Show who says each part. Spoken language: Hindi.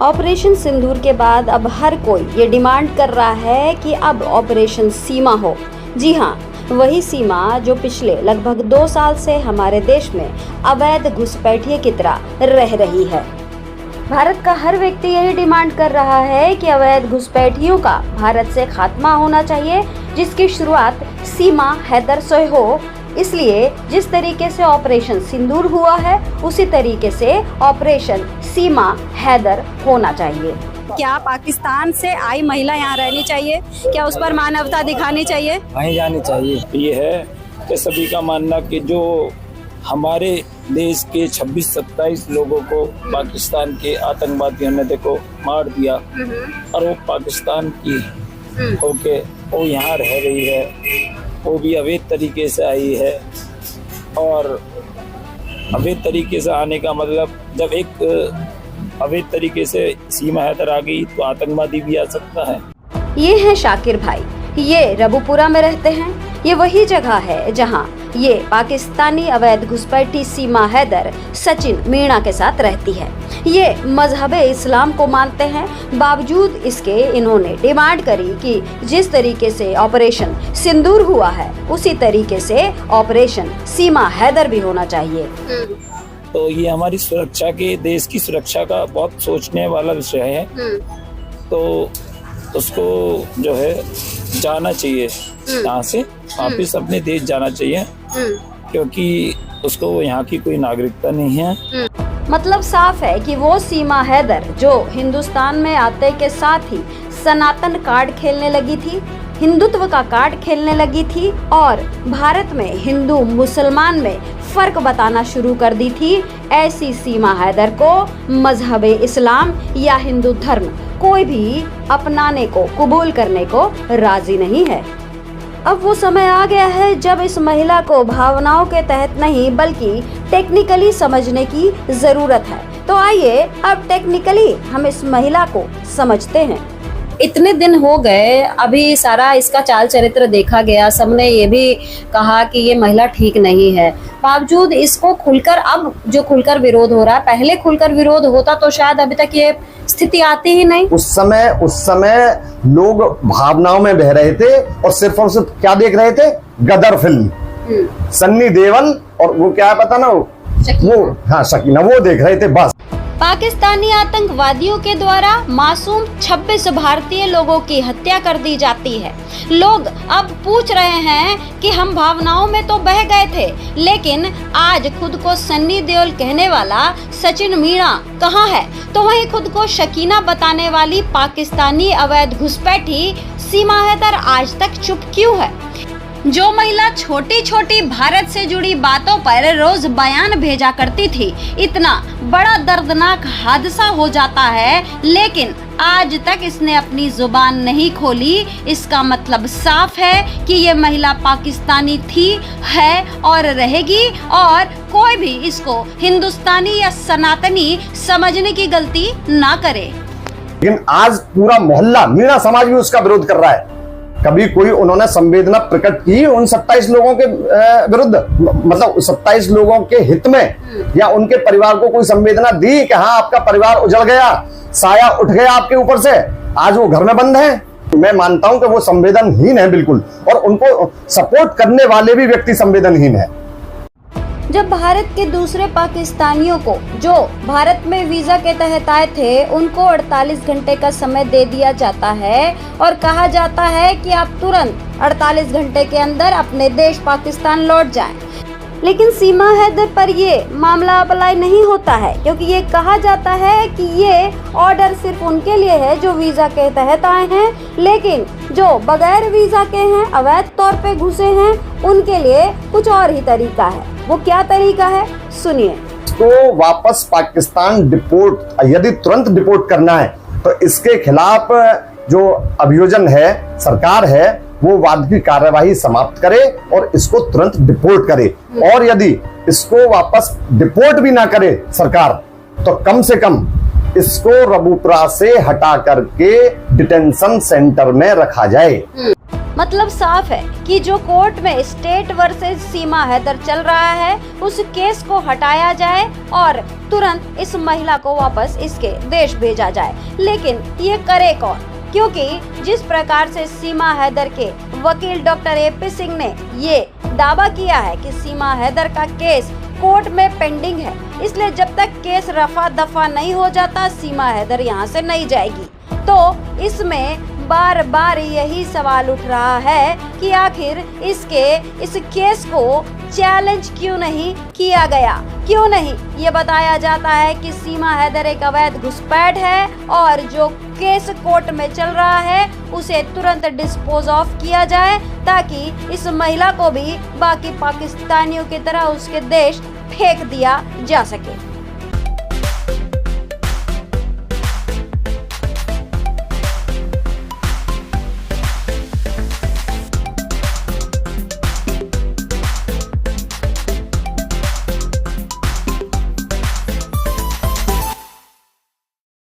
Speaker 1: ऑपरेशन सिंदूर के बाद अब हर कोई ये डिमांड कर रहा है कि अब ऑपरेशन सीमा हो। जी हाँ, वही सीमा जो पिछले लगभग 2 साल से हमारे देश में अवैध घुसपैठिए की तरह रह रही है। भारत का हर व्यक्ति यही डिमांड कर रहा है कि अवैध घुसपैठियों का भारत से खात्मा होना चाहिए, जिसकी शुरुआत सीमा हैदर से हो। इसलिए जिस तरीके से ऑपरेशन सिंदूर हुआ है, उसी तरीके से ऑपरेशन सीमा हैदर होना चाहिए। क्या पाकिस्तान से आई महिला यहाँ रहनी चाहिए? क्या उस पर मानवता दिखानी चाहिए?
Speaker 2: वहीं जानी चाहिए। ये है कि सभी का मानना कि जो हमारे देश के 26-27 लोगों को पाकिस्तान के आतंकवादियों ने देखो मार दिया और वो पाकिस्तान की होके वो यहाँ रह रही है, वो भी अवैध तरीके से आई है। और अवैध तरीके से आने का मतलब, जब एक अवैध तरीके से सीमा हैदर आ गई तो आतंकवादी भी आ सकता है।
Speaker 1: ये है शाकिर भाई, ये रबुपुरा में रहते हैं। ये वही जगह है जहां ये पाकिस्तानी अवैध घुसपैठी सीमा हैदर सचिन मीणा के साथ रहती है। ये मजहबे इस्लाम को मानते हैं, बावजूद इसके इन्होंने डिमांड करी कि जिस तरीके से ऑपरेशन सिंदूर हुआ है, उसी तरीके से ऑपरेशन सीमा हैदर भी होना चाहिए।
Speaker 2: तो ये हमारी सुरक्षा के, देश की सुरक्षा का बहुत सोचने वाला विषय है। तो उसको जो है जाना चाहिए, यहाँ से वापिस अपने देश जाना चाहिए, क्योंकि उसको यहाँ की कोई नागरिकता नहीं है।
Speaker 1: मतलब साफ है कि वो सीमा हैदर जो हिंदुस्तान में आते के साथ ही सनातन कार्ड खेलने लगी थी, हिंदुत्व का कार्ड खेलने लगी थी और भारत में हिंदू मुसलमान में फर्क बताना शुरू कर दी थी। ऐसी सीमा हैदर को मजहबे इस्लाम या हिंदू धर्म कोई भी अपनाने को, कबूल करने को राजी नहीं है। अब वो समय आ गया है जब इस महिला को भावनाओं के तहत नहीं बल्कि टेक्निकली समझने की जरूरत है। तो आइए अब टेक्निकली हम इस महिला को समझते हैं। इतने दिन हो गए, अभी सारा इसका चाल चरित्र देखा गया, सबने ये भी कहा कि ये महिला ठीक नहीं है, बावजूद इसको खुलकर, अब जो खुलकर विरोध हो रहा है, पहले खुलकर विरोध होता तो शायद अभी तक ये स्थिति आती ही नहीं।
Speaker 3: उस समय लोग भावनाओं में बह रहे थे और सिर्फ क्या देख रहे थे? गदर फिल्म, सन्नी देओल और वो क्या है पता ना, वो हाँ शकीना, वो देख रहे थे बस।
Speaker 1: पाकिस्तानी आतंकवादियों के द्वारा मासूम 26 भारतीय लोगों की हत्या कर दी जाती है। लोग अब पूछ रहे हैं कि हम भावनाओं में तो बह गए थे, लेकिन आज खुद को सन्नी देओल कहने वाला सचिन मीणा कहाँ है? तो वहीं खुद को शकीना बताने वाली पाकिस्तानी अवैध घुसपैठी सीमा हैदर आज तक चुप क्यों है? जो महिला छोटी छोटी भारत से जुड़ी बातों पर रोज बयान भेजा करती थी, इतना बड़ा दर्दनाक हादसा हो जाता है, लेकिन आज तक इसने अपनी जुबान नहीं खोली। इसका मतलब साफ है कि ये महिला पाकिस्तानी थी, है और रहेगी, और कोई भी इसको हिंदुस्तानी या सनातनी समझने की गलती ना करे।
Speaker 3: लेकिन आज पूरा मोहल्ला, मीणा समाज भी उसका विरोध कर रहा है। कभी कोई उन्होंने संवेदना प्रकट की उन 27 लोगों के विरुद्ध, मतलब 27 लोगों के हित में, या उनके परिवार को कोई संवेदना दी कि हाँ आपका परिवार उजड़ गया, साया उठ गया आपके ऊपर से, आज वो घर में बंद है? मैं मानता हूं कि वो संवेदनहीन है बिल्कुल, और उनको सपोर्ट करने वाले भी व्यक्ति संवेदनहीन है।
Speaker 1: जब भारत के दूसरे पाकिस्तानियों को, जो भारत में वीजा के तहत आए थे, उनको 48 घंटे का समय दे दिया जाता है और कहा जाता है कि आप तुरंत 48 घंटे के अंदर अपने देश पाकिस्तान लौट जाएं। लेकिन सीमा हैदर पर ये मामला अप्लाई नहीं होता है, क्योंकि ये कहा जाता है कि ये ऑर्डर सिर्फ उनके लिए है जो वीजा के तहत आए हैं, लेकिन जो बगैर वीजा के हैं, अवैध तौर पे घुसे हैं, उनके लिए कुछ और ही तरीका है। वो क्या तरीका है, सुनिए।
Speaker 3: तो वापस पाकिस्तान डिपोर्ट, यदि तुरंत डिपोर्ट करना है तो इसके खिलाफ जो अभियोजन है, सरकार है, वो वादी कार्यवाही समाप्त करे और इसको तुरंत डिपोर्ट करे। और यदि इसको वापस डिपोर्ट भी ना करे सरकार, तो कम से कम इसको रबुपुरा से हटा करके डिटेंशन सेंटर में रखा जाए।
Speaker 1: मतलब साफ है कि जो कोर्ट में स्टेट वर्सेस सीमा हैदर चल रहा है उस केस को हटाया जाए और तुरंत इस महिला को वापस इसके देश भेजा जाए। लेकिन ये करे कौन? क्योंकि जिस प्रकार से सीमा हैदर के वकील डॉक्टर AP सिंह ने ये दावा किया है कि सीमा हैदर का केस कोर्ट में पेंडिंग है, इसलिए जब तक केस रफा दफा नहीं हो जाता सीमा हैदर यहाँ से नहीं जाएगी। तो इसमें बार बार यही सवाल उठ रहा है कि आखिर इस केस को चैलेंज क्यों नहीं किया गया, क्यों नहीं ये बताया जाता है कि सीमा हैदर एक अवैध घुसपैठ है और जो केस कोर्ट में चल रहा है उसे तुरंत डिस्पोज ऑफ किया जाए ताकि इस महिला को भी बाकी पाकिस्तानियों की तरह उसके देश फेंक दिया जा सके।